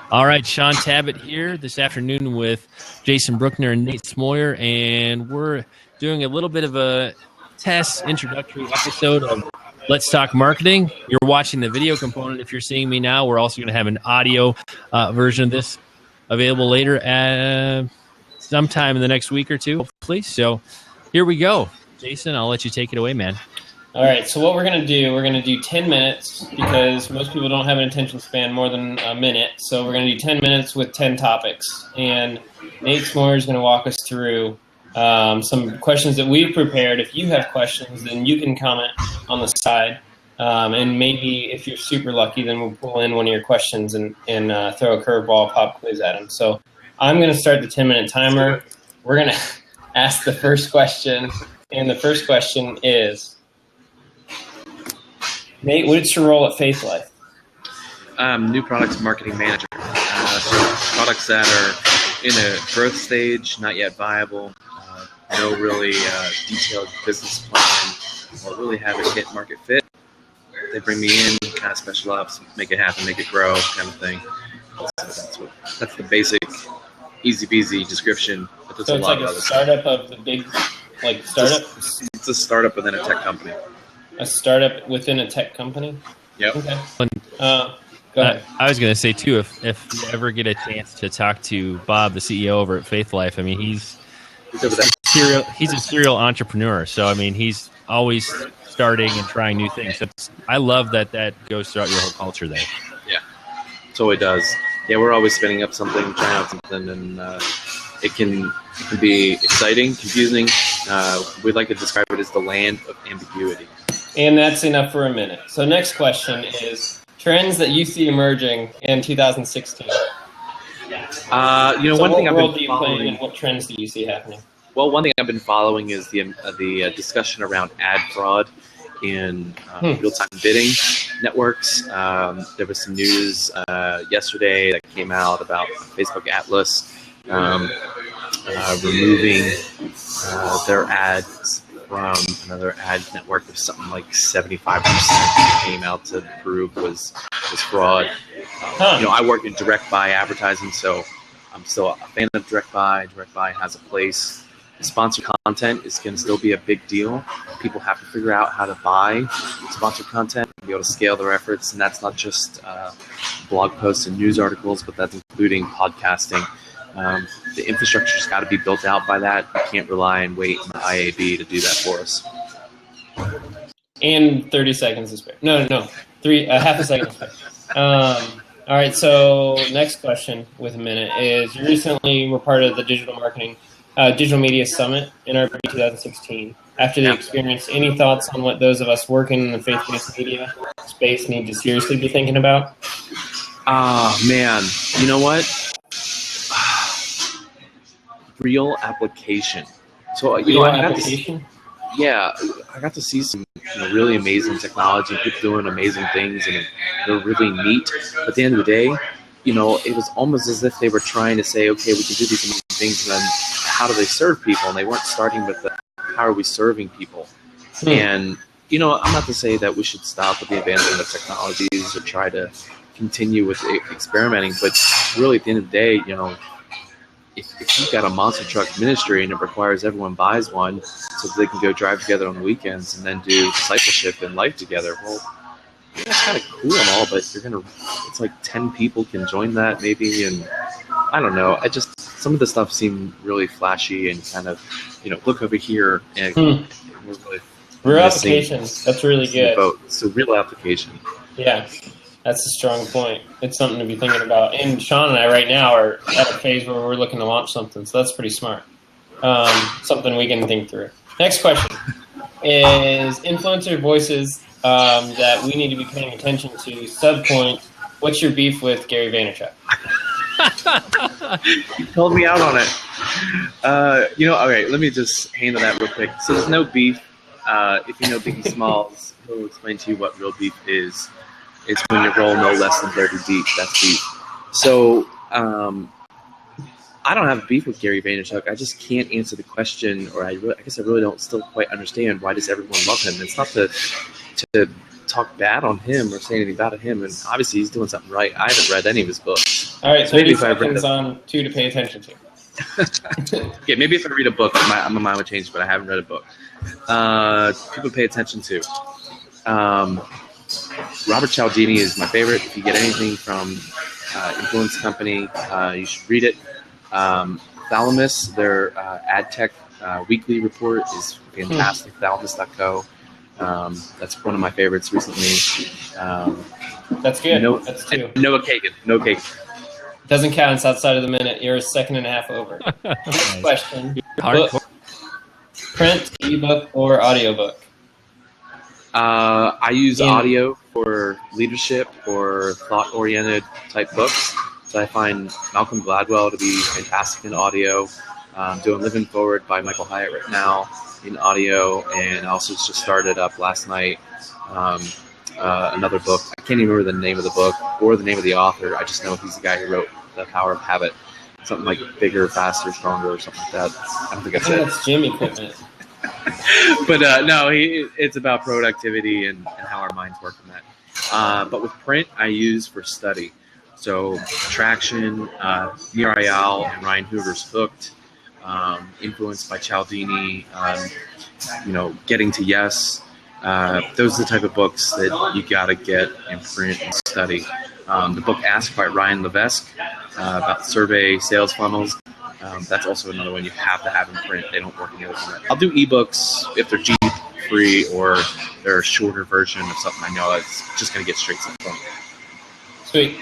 All right, Sean Tabbitt here this afternoon with Jason Bruckner and Nate Smoyer, and we're doing a little bit of a test introductory episode of Let's Talk Marketing. You're watching the video component. If you're seeing me now, we're also going to have an audio version of this available later sometime in the next week or two, hopefully. So here we go. Jason, I'll let you take it away, man. All right, so what we're going to do 10 minutes because most people don't have an attention span more than a minute. So we're going to do 10 minutes with 10 topics. And Nate Smoyer is going to walk us through some questions that we've prepared. If you have questions, then you can comment on the side. And maybe if you're super lucky, then we'll pull in one of your questions and throw a curveball pop quiz at them. So I'm going to start the 10-minute timer. We're going to ask the first question. And the first question is, Nate, what's your role at Faithlife? New products marketing manager. So products that are in a growth stage, not yet viable, no really detailed business plan, or really have it hit market fit. They bring me in, kind of special ops, make it happen, make it grow, kind of thing. So that's the basic, easy peasy description. But So it's like a startup of the big, like startup? It's a startup within a tech company. A startup within a tech company? Yep. Okay. Go ahead. I was going to say, too, if you ever get a chance to talk to Bob, the CEO over at Faithlife, I mean, he's a serial entrepreneur. So, I mean, he's always starting and trying new things. So I love that goes throughout your whole culture there. Yeah, totally does. Yeah, we're always spinning up something, trying out something, and it can be exciting, confusing. We'd like to describe it as the land of ambiguity. And that's enough for a minute. So next question is trends that you see emerging in 2016. One thing I've been following. And what trends do you see happening? Well, one thing I've been following is the discussion around ad fraud in real-time bidding networks. There was some news yesterday that came out about Facebook Atlas removing their ads from another ad network of something like 75% came out to prove was fraud. I work in direct buy advertising, so I'm still a fan of direct buy. Direct buy has a place. Sponsored content is going to still be a big deal. People have to figure out how to buy sponsored content and be able to scale their efforts, and that's not just blog posts and news articles, but that's including podcasting. The infrastructure's got to be built out by that. We can't rely and wait on the IAB to do that for us. And 30 seconds to spare. No. Half a second to spare. All right, so next question with a minute is, you recently were part of the Digital Media Summit in our 2016. After the experience, any thoughts on what those of us working in the faith-based media space need to seriously be thinking about? Man, you know what? Real application. So I got to see some really amazing technology, people doing amazing things, and they're really neat. But at the end of the day, it was almost as if they were trying to say, okay, we can do these amazing things, and then how do they serve people? And they weren't starting with how are we serving people? And I'm not to say that we should stop with the advancement of technologies or try to continue with experimenting, but really at the end of the day, if you've got a monster truck ministry and it requires everyone buys one so that they can go drive together on the weekends and then do discipleship and life together, well, that's kind of cool and all, but it's like 10 people can join that maybe, and I don't know. Some of the stuff seemed really flashy and kind of, look over here, and we're really real applications. That's really good. So real application. Yeah. That's a strong point. It's something to be thinking about. And Sean and I right now are at a phase where we're looking to launch something, so that's pretty smart. Something we can think through. Next question is influencer voices that we need to be paying attention to. Subpoint, what's your beef with Gary Vaynerchuk? You called me out on it. All right, let me just handle that real quick. So there's no beef. If you know Biggie Smalls, he'll explain to you what real beef is. It's when you roll no less than 30 deep. That's beef. So I don't have beef with Gary Vaynerchuk. I just can't answer the question, or I guess I really don't still quite understand why does everyone love him. It's not to talk bad on him or say anything bad at him. And obviously, he's doing something right. I haven't read any of his books. All right, So maybe 30 if I read seconds on 2 to pay attention to. Yeah, maybe if I read a book, my mind would change. But I haven't read a book. People to pay attention to. Robert Cialdini is my favorite. If you get anything from Influence Company, you should read it. Thalamus, their ad tech weekly report is fantastic. Thalamus.co. That's one of my favorites recently. That's good. That's 2. Noah Kagan. Noah Kagan. Doesn't count. It's outside of the minute. You're a second and a half over. Next question. Book, print, ebook, or audiobook? I use audio for leadership or thought-oriented type books. So I find Malcolm Gladwell to be fantastic in audio. I'm doing Living Forward by Michael Hyatt right now in audio, and I also just started up last night another book. I can't even remember the name of the book or the name of the author. I just know he's the guy who wrote The Power of Habit. Something like Bigger, Faster, Stronger, or something like that. I don't think I said it. That's gym equipment. But no, it's about productivity and how our minds work on that. But with print, I use for study. So Traction, Nir and Ryan Hoover's Hooked, Influenced by Cialdini, Getting to Yes. Those are the type of books that you got to get in print and study. The book Ask by Ryan Levesque about survey sales funnels. That's also another one you have to have in print. They don't work in the other format. I'll do ebooks if they're cheap, free, or they're a shorter version of something I know that's just going to get straight to the point. Sweet.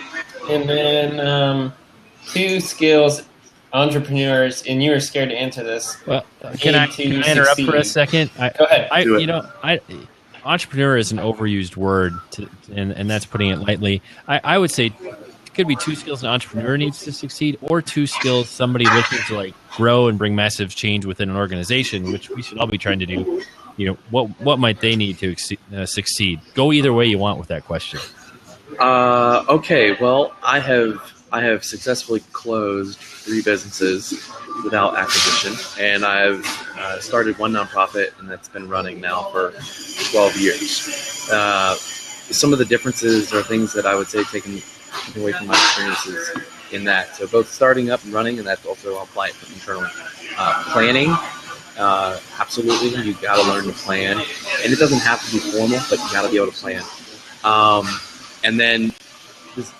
And then 2 skills entrepreneurs, and you were scared to answer this. Well, can I interrupt for a second? Go ahead. Entrepreneur is an overused word, and that's putting it lightly. I would say it could be 2 skills an entrepreneur needs to succeed, or 2 skills somebody looking to grow and bring massive change within an organization, which we should all be trying to do. What might they need to succeed? Go either way you want with that question. Okay. Well, I have successfully closed 3 businesses without acquisition, and I've started one nonprofit, and that's been running now for 12 years. Some of the differences are things that I would say taken away from my experiences in that. So both starting up and running, and that's also I'll apply it internally. Planning, absolutely, you got to learn to plan, and it doesn't have to be formal, but you got to be able to plan. And then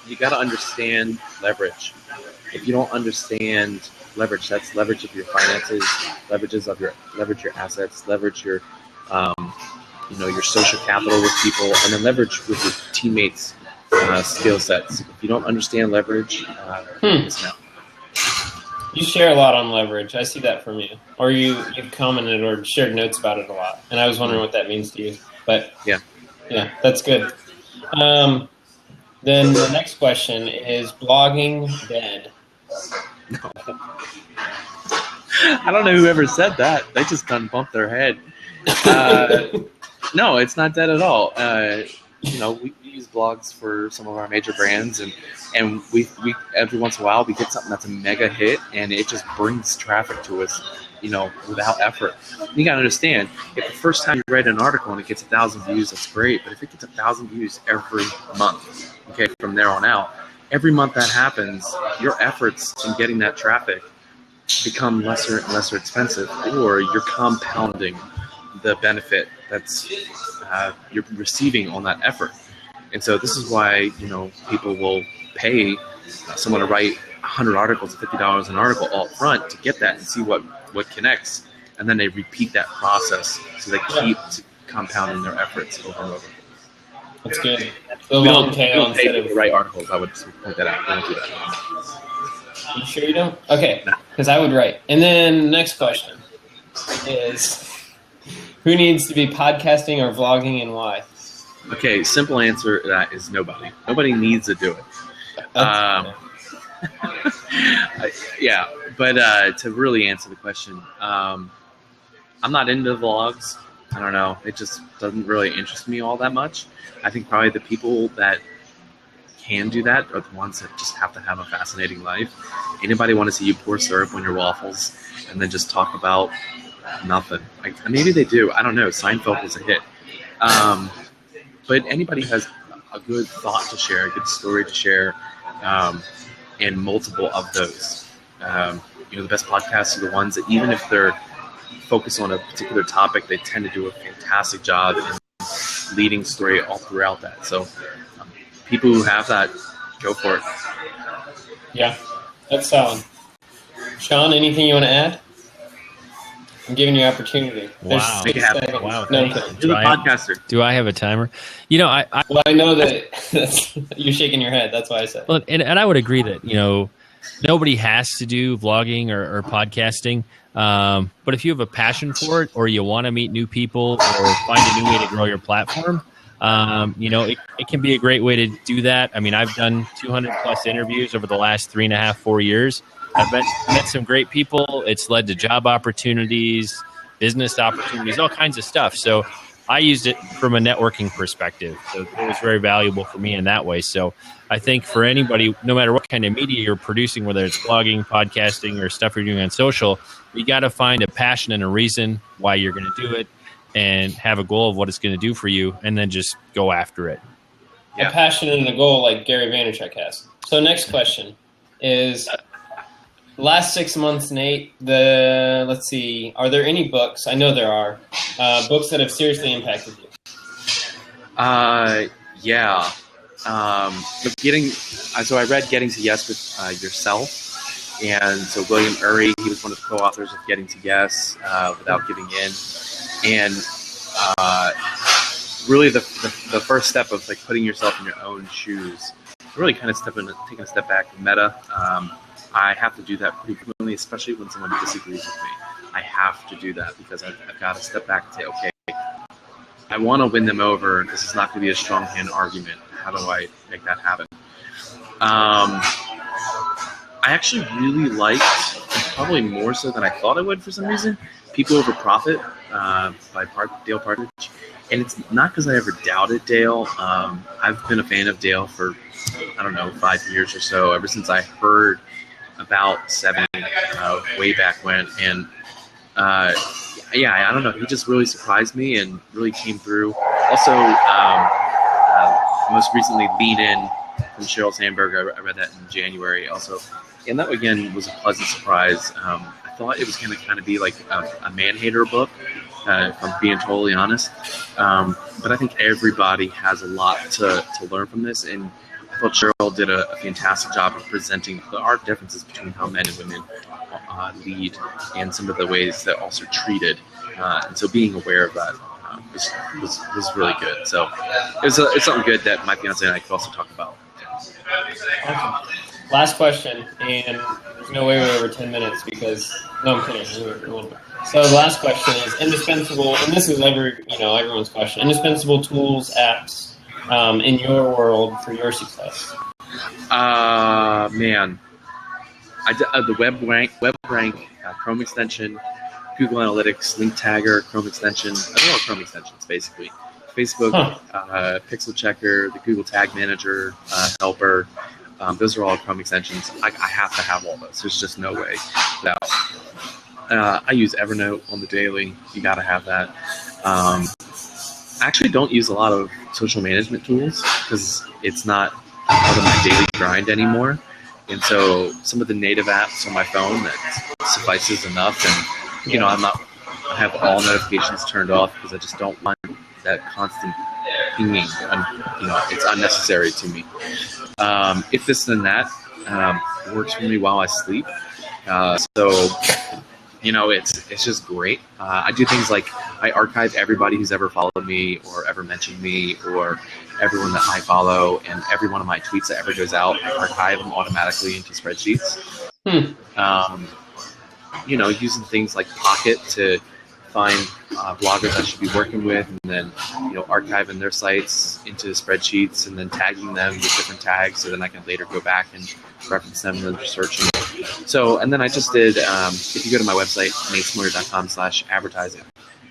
you got to understand leverage. If you don't understand leverage, that's leverage of your finances, leverage your assets, leverage your your social capital with people, and then leverage with your teammates' skill sets. If you don't understand leverage, it's out. You share a lot on leverage. I see that from you. Or you've commented or shared notes about it a lot. And I was wondering what that means to you. But yeah, that's good. Then the next question is blogging dead? No. I don't know whoever said that. They just kind of bumped their head. No, it's not dead at all. We use blogs for some of our major brands, and we every once in a while we get something that's a mega hit, and it just brings traffic to us, without effort. You gotta understand, if the first time you write an article and it gets 1,000 views, that's great. But if it gets 1,000 views every month, okay, from there on out, every month that happens, your efforts in getting that traffic become lesser and lesser expensive, or you're compounding the benefit that's you're receiving on that effort. And so this is why people will pay someone to write 100 articles at $50 an article all up front to get that and see what connects, and then they repeat that process so they keep compounding their efforts over and over. That's good. We don't pay to write articles. I would just point that out. We don't do that. You sure you don't? Okay, because I would write. And then next question is, who needs to be podcasting or vlogging and why? Okay, simple answer to that is nobody. Nobody needs to do it. Yeah, but to really answer the question, I'm not into vlogs. I don't know. It just doesn't really interest me all that much. I think probably the people that can do that are the ones that just have to have a fascinating life. Anybody want to see you pour syrup on your waffles and then just talk about nothing? Maybe they do. I don't know. Seinfeld was a hit. but anybody has a good thought to share, a good story to share, and multiple of those. The best podcasts are the ones that even if they're focused on a particular topic, they tend to do a fantastic job in leading story all throughout that. So people who have that, go for it. Yeah, that's solid. Sean, anything you want to add? I'm giving you opportunity. Wow. Wow. No, You're the podcaster. Do I have a timer? Well, I know that you're shaking your head. That's why I said. Well, and I would agree that, nobody has to do vlogging or podcasting. But if you have a passion for it, or you want to meet new people or find a new way to grow your platform, it can be a great way to do that. I mean, I've done 200 plus interviews over the last 3.5, 4 years. I've met some great people. It's led to job opportunities, business opportunities, all kinds of stuff. So I used it from a networking perspective. So it was very valuable for me in that way. So I think for anybody, no matter what kind of media you're producing, whether it's blogging, podcasting, or stuff you're doing on social, you got to find a passion and a reason why you're going to do it, and have a goal of what it's going to do for you, and then just go after it. A passion and a goal like Gary Vaynerchuk has. So next question is, last 6 months, Nate, let's see, are there any books, I know there are, books that have seriously impacted you? Yeah. So I read Getting to Yes with Yourself. And so William Ury, he was one of the co-authors of Getting to Yes, Without Giving In. And really the first step of like putting yourself in your own shoes, really kind of taking a step back from meta. I have to do that pretty frequently, especially when someone disagrees with me. I have to do that because I've got to step back and say, okay, I want to win them over. This is not going to be a strong hand argument. How do I make that happen? I actually really liked, probably more so than I thought I would for some reason, People Over Profit by Dale Partridge. And it's not because I ever doubted Dale. I've been a fan of Dale for, 5 years or so, ever since I heard about 7 way back when. And I don't know, he just really surprised me and really came through. Also, most recently, Lean In from Sheryl Sandberg. I read that in January also. And that, again, was a pleasant surprise. I thought it was going to kind of be like a man-hater book, if I'm being totally honest. But I think everybody has a lot to learn from this. And I thought Sheryl did a fantastic job of presenting the art differences between how men and women lead and some of the ways that also treated. And so being aware of that was really good. So it's something good that my fiance and I could also talk about. Awesome. Last question, and there's no way we're over 10 minutes because, no, I'm kidding. So the last question is indispensable, and this is everyone's question, indispensable tools, apps in your world for your success. Man. The WebRank Chrome extension, Google Analytics, Link Tagger, Chrome extension. I don't know Chrome extensions, basically. Facebook, Pixel Checker, the Google Tag Manager, Helper. Those are all Chrome extensions. I have to have all those. There's just no way without. I use Evernote on the daily. You got to have that. I actually don't use a lot of social management tools because it's not part of my daily grind anymore. And so some of the native apps on my phone, that suffices enough. And, I have all notifications turned off because I just don't want that constant pinging. It's unnecessary to me. If this and that works for me while I sleep. It's just great. I do things like I archive everybody who's ever followed me or ever mentioned me or everyone that I follow, and every one of my tweets that ever goes out, I archive them automatically into spreadsheets. Using things like Pocket to find bloggers I should be working with, and then archiving their sites into spreadsheets and then tagging them with different tags so then I can later go back and reference them when they're searching. So, and then I just did, if you go to my website, natesmoyer.com/advertising,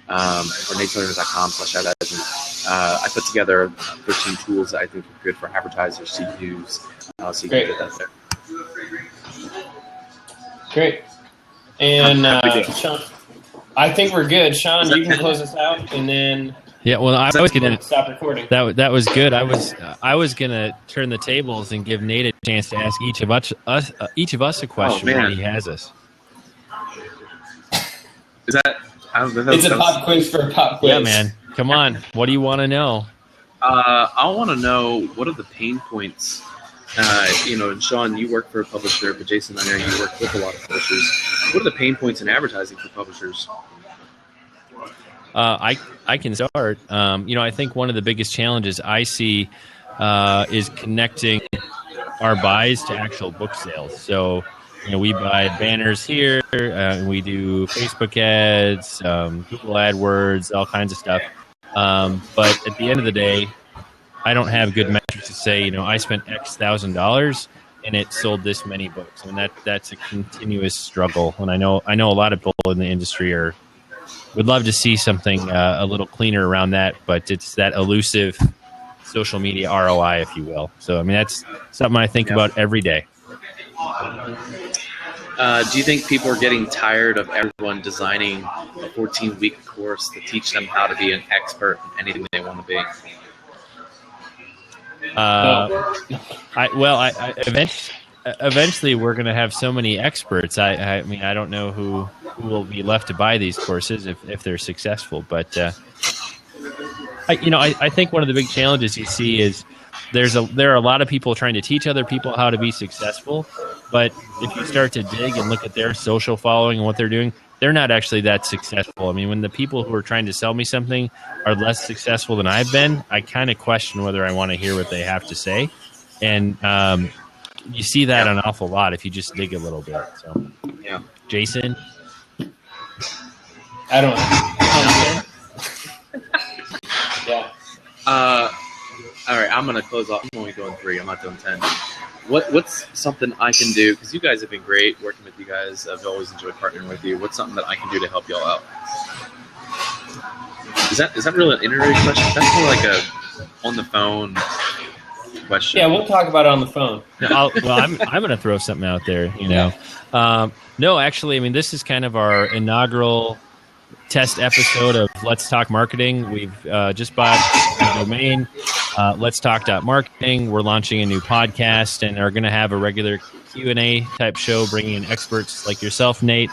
or natesmoyer.com/advertising, I put together 13 tools that I think are good for advertisers to use. So you can get that there. Great. And Sean, I think we're good. Sean, you can close us out, and then Yeah, well, I was gonna stop recording. that was good. I was gonna turn the tables and give Nate a chance to ask each of us a question while he has us. Is that? It's a pop quiz for a pop quiz. Yeah, man. Come on. What do you want to know? I want to know, what are the pain points? And Sean, you work for a publisher, but Jason, I know you work with a lot of publishers. What are the pain points in advertising for publishers? I can start. I think one of the biggest challenges I see is connecting our buys to actual book sales. So, we buy banners here, we do Facebook ads, Google AdWords, all kinds of stuff. But at the end of the day, I don't have good metrics to say, I spent X $1,000 and it sold this many books. I mean, that's a continuous struggle. And I know a lot of people in the industry would love to see something a little cleaner around that, but it's that elusive social media ROI, if you will. So, I mean, that's something I think about every day. Do you think people are getting tired of everyone designing a 14-week course to teach them how to be an expert in anything they want to be? Eventually we're going to have so many experts. I mean, I don't know who will be left to buy these courses if they're successful. But I think one of the big challenges you see is there are a lot of people trying to teach other people how to be successful. But if you start to dig and look at their social following and what they're doing, they're not actually that successful. I mean, when the people who are trying to sell me something are less successful than I've been, I kind of question whether I want to hear what they have to say. And you see that an awful lot if you just dig a little bit. So, yeah, Jason, I don't know. Yeah. All right, I'm gonna close off. I'm only doing 3. I'm not doing 10. What's something I can do? Because you guys have been great working with you guys. I've always enjoyed partnering with you. What's something that I can do to help y'all out? Is that really an interview question? That's more like a on the phone question. Yeah, we'll talk about it on the phone. I'm going to throw something out there. No, actually, I mean, this is kind of our inaugural test episode of Let's Talk Marketing. We've just bought a domain, letstalk.marketing. We're launching a new podcast and are going to have a regular Q&A type show, bringing in experts like yourself, Nate.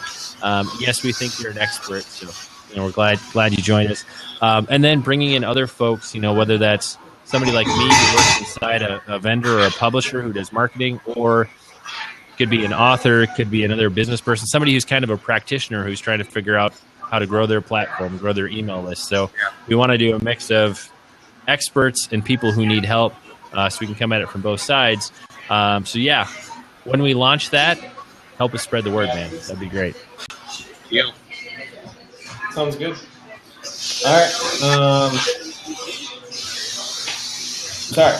Yes, we think you're an expert, so we're glad you joined us. And then bringing in other folks, whether that's somebody like me who works inside a vendor or a publisher who does marketing, or could be an author, could be another business person, somebody who's kind of a practitioner who's trying to figure out how to grow their platform, grow their email list. So we want to do a mix of experts and people who need help, so we can come at it from both sides. When we launch that, help us spread the word, man. That'd be great. Yeah. Sounds good. All right. Sorry.